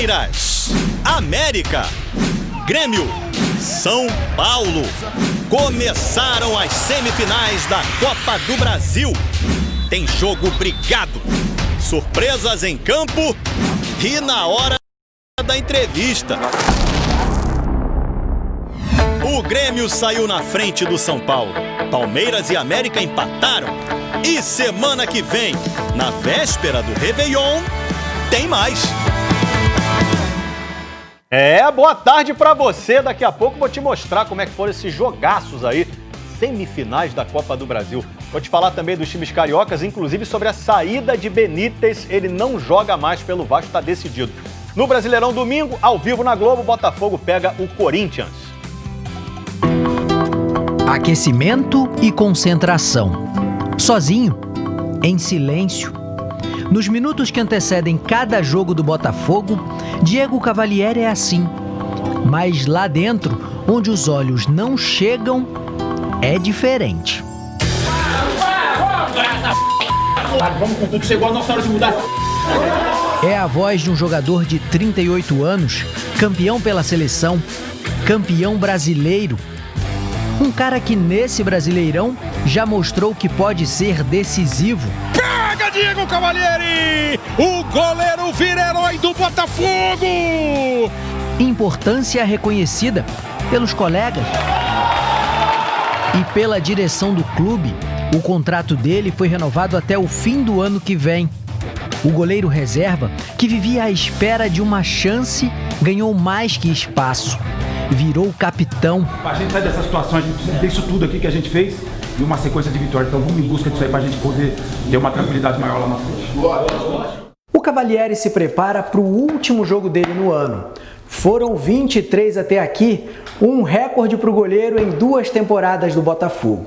Palmeiras, América, Grêmio, São Paulo. Começaram as semifinais da Copa do Brasil. Tem jogo brigado, surpresas em campo e na hora da entrevista. O Grêmio saiu na frente do São Paulo. Palmeiras e América empataram. E semana que vem, na véspera do Réveillon, tem mais. Boa tarde pra você. Daqui a pouco vou te mostrar como é que foram esses jogaços aí, semifinais da Copa do Brasil. Vou te falar também dos times cariocas, inclusive sobre a saída de Benítez. Ele não joga mais pelo Vasco, tá decidido. No Brasileirão, domingo, ao vivo na Globo, Botafogo pega o Corinthians. Aquecimento e concentração. Sozinho, em silêncio. Nos minutos que antecedem cada jogo do Botafogo, Diego Cavalieri é assim. Mas lá dentro, onde os olhos não chegam, é diferente. Vamos com tudo, chegou a nossa hora de mudar. É a voz de um jogador de 38 anos, campeão pela seleção, campeão brasileiro. Um cara que nesse Brasileirão já mostrou que pode ser decisivo. Pega Diego Cavalieri! O goleiro vira herói do Botafogo! Importância reconhecida pelos colegas e pela direção do clube. O contrato dele foi renovado até o fim do ano que vem. O goleiro reserva, que vivia à espera de uma chance, ganhou mais que espaço. Virou capitão. A gente sai dessa situação, a gente precisa ter isso tudo aqui que a gente fez e uma sequência de vitórias. Então vamos em busca disso aí pra gente poder ter uma tranquilidade maior lá na frente. O Cavalieri se prepara para o último jogo dele no ano. Foram 23 até aqui, um recorde para o goleiro em 2 temporadas do Botafogo.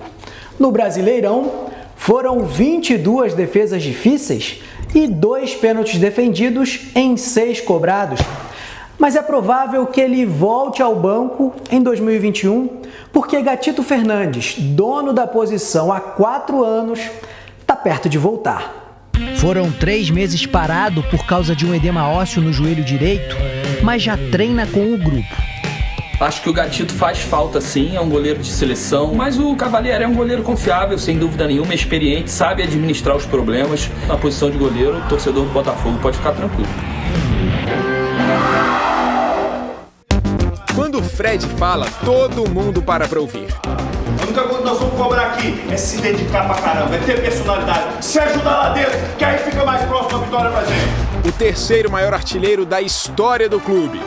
No Brasileirão, foram 22 defesas difíceis e 2 pênaltis defendidos em 6 cobrados. Mas é provável que ele volte ao banco em 2021, porque Gatito Fernandes, dono da posição há 4 anos, está perto de voltar. Foram 3 meses parado por causa de um edema ósseo no joelho direito, mas já treina com o grupo. Acho que o Gatito faz falta sim, é um goleiro de seleção, mas o Cavalieri é um goleiro confiável, sem dúvida nenhuma, experiente, sabe administrar os problemas. Na posição de goleiro, o torcedor do Botafogo pode ficar tranquilo. Quando o Fred fala, todo mundo para pra ouvir. A única coisa que nós vamos cobrar aqui é se dedicar pra caramba, é ter personalidade, se ajudar lá dentro, que aí fica mais próximo da vitória pra gente. O terceiro maior artilheiro da história do clube.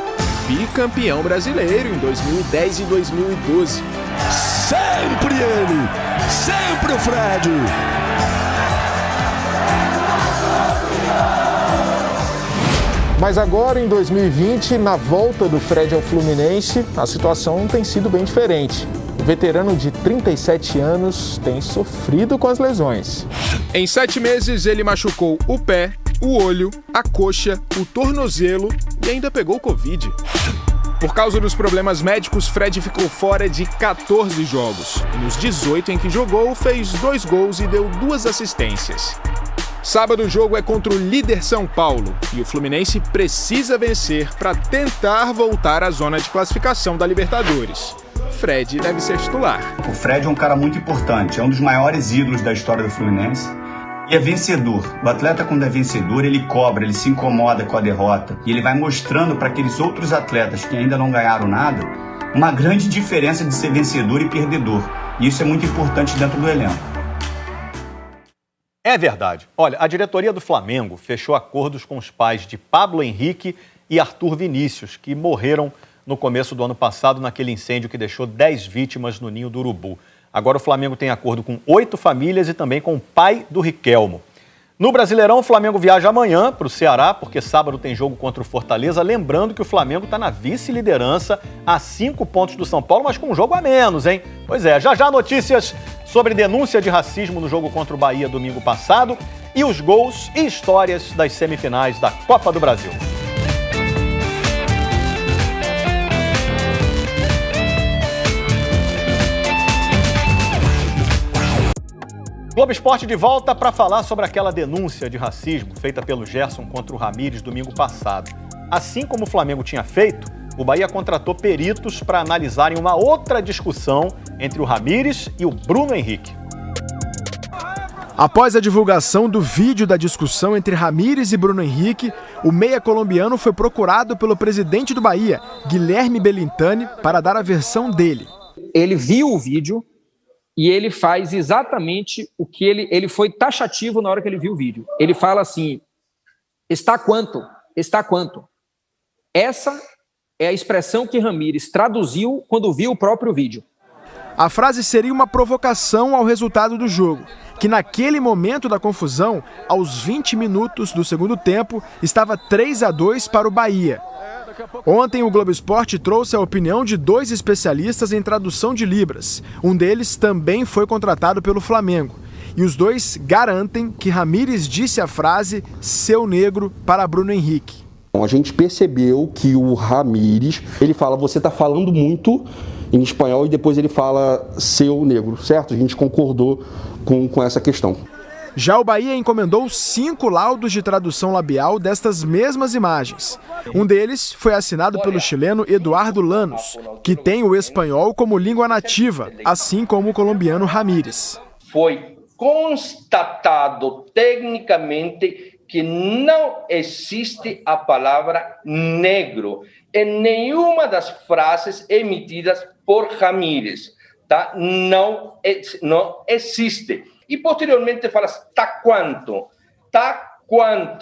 Bicampeão brasileiro em 2010 e 2012. Sempre ele! Sempre o Fred! Mas agora, em 2020, na volta do Fred ao Fluminense, a situação tem sido bem diferente. O veterano de 37 anos tem sofrido com as lesões. Em 7 meses, ele machucou o pé, o olho, a coxa, o tornozelo e ainda pegou Covid. Por causa dos problemas médicos, Fred ficou fora de 14 jogos. E nos 18 em que jogou, fez 2 gols e deu 2 assistências. Sábado o jogo é contra o líder São Paulo e o Fluminense precisa vencer para tentar voltar à zona de classificação da Libertadores. Fred deve ser titular. O Fred é um cara muito importante, é um dos maiores ídolos da história do Fluminense e é vencedor. O atleta, quando é vencedor, ele cobra, ele se incomoda com a derrota e ele vai mostrando para aqueles outros atletas que ainda não ganharam nada uma grande diferença de ser vencedor e perdedor. E isso é muito importante dentro do elenco. É verdade. Olha, a diretoria do Flamengo fechou acordos com os pais de Pablo Henrique e Arthur Vinícius, que morreram no começo do ano passado naquele incêndio que deixou 10 vítimas no Ninho do Urubu. Agora o Flamengo tem acordo com 8 famílias e também com o pai do Riquelmo. No Brasileirão, o Flamengo viaja amanhã para o Ceará, porque sábado tem jogo contra o Fortaleza. Lembrando que o Flamengo está na vice-liderança, a 5 pontos do São Paulo, mas com um jogo a menos, hein? Pois é, já notícias sobre denúncia de racismo no jogo contra o Bahia domingo passado e os gols e histórias das semifinais da Copa do Brasil. Globo Esporte de volta para falar sobre aquela denúncia de racismo feita pelo Gerson contra o Ramires domingo passado. Assim como o Flamengo tinha feito, o Bahia contratou peritos para analisarem uma outra discussão entre o Ramírez e o Bruno Henrique. Após a divulgação do vídeo da discussão entre Ramírez e Bruno Henrique, o meia colombiano foi procurado pelo presidente do Bahia, Guilherme Belintani, para dar a versão dele. Ele viu o vídeo e ele faz exatamente o que ele foi taxativo na hora que ele viu o vídeo. Ele fala assim: está quanto? Está quanto? Essa é a expressão que Ramírez traduziu quando viu o próprio vídeo. A frase seria uma provocação ao resultado do jogo, que naquele momento da confusão, aos 20 minutos do segundo tempo, estava 3-2 para o Bahia. Ontem o Globo Esporte trouxe a opinião de 2 especialistas em tradução de Libras. Um deles também foi contratado pelo Flamengo. E os 2 garantem que Ramírez disse a frase "seu negro" para Bruno Henrique. A gente percebeu que o Ramírez, ele fala, você está falando muito em espanhol, e depois ele fala "seu negro", certo? A gente concordou com essa questão. Já o Bahia encomendou 5 laudos de tradução labial destas mesmas imagens. Um deles foi assinado pelo chileno Eduardo Llanos, que tem o espanhol como língua nativa, assim como o colombiano Ramírez. Foi constatado tecnicamente que não existe a palavra negro em nenhuma das frases emitidas por Ramírez, tá? Não existe. E posteriormente fala tá quanto,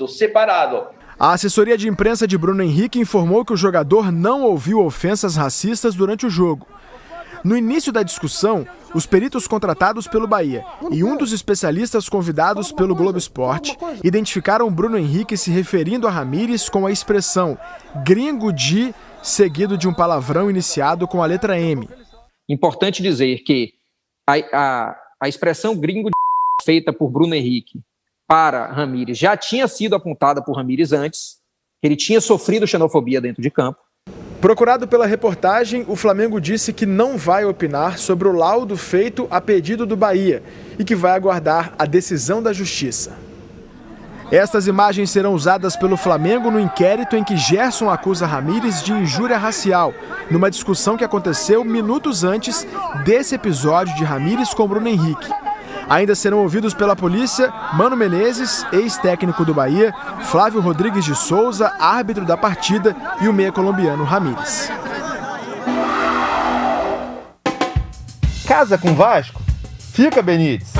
separado. A assessoria de imprensa de Bruno Henrique informou que o jogador não ouviu ofensas racistas durante o jogo. No início da discussão, os peritos contratados pelo Bahia e um dos especialistas convidados pelo Globo Esporte identificaram Bruno Henrique se referindo a Ramírez com a expressão "gringo de", seguido de um palavrão iniciado com a letra M. Importante dizer que a expressão "gringo de" feita por Bruno Henrique para Ramírez já tinha sido apontada por Ramírez antes, que ele tinha sofrido xenofobia dentro de campo. Procurado pela reportagem, o Flamengo disse que não vai opinar sobre o laudo feito a pedido do Bahia e que vai aguardar a decisão da Justiça. Estas imagens serão usadas pelo Flamengo no inquérito em que Gerson acusa Ramírez de injúria racial, numa discussão que aconteceu minutos antes desse episódio de Ramírez com Bruno Henrique. Ainda serão ouvidos pela polícia Mano Menezes, ex-técnico do Bahia, Flávio Rodrigues de Souza, árbitro da partida, e o meia colombiano Ramírez. Casa com Vasco? Fica, Benítez.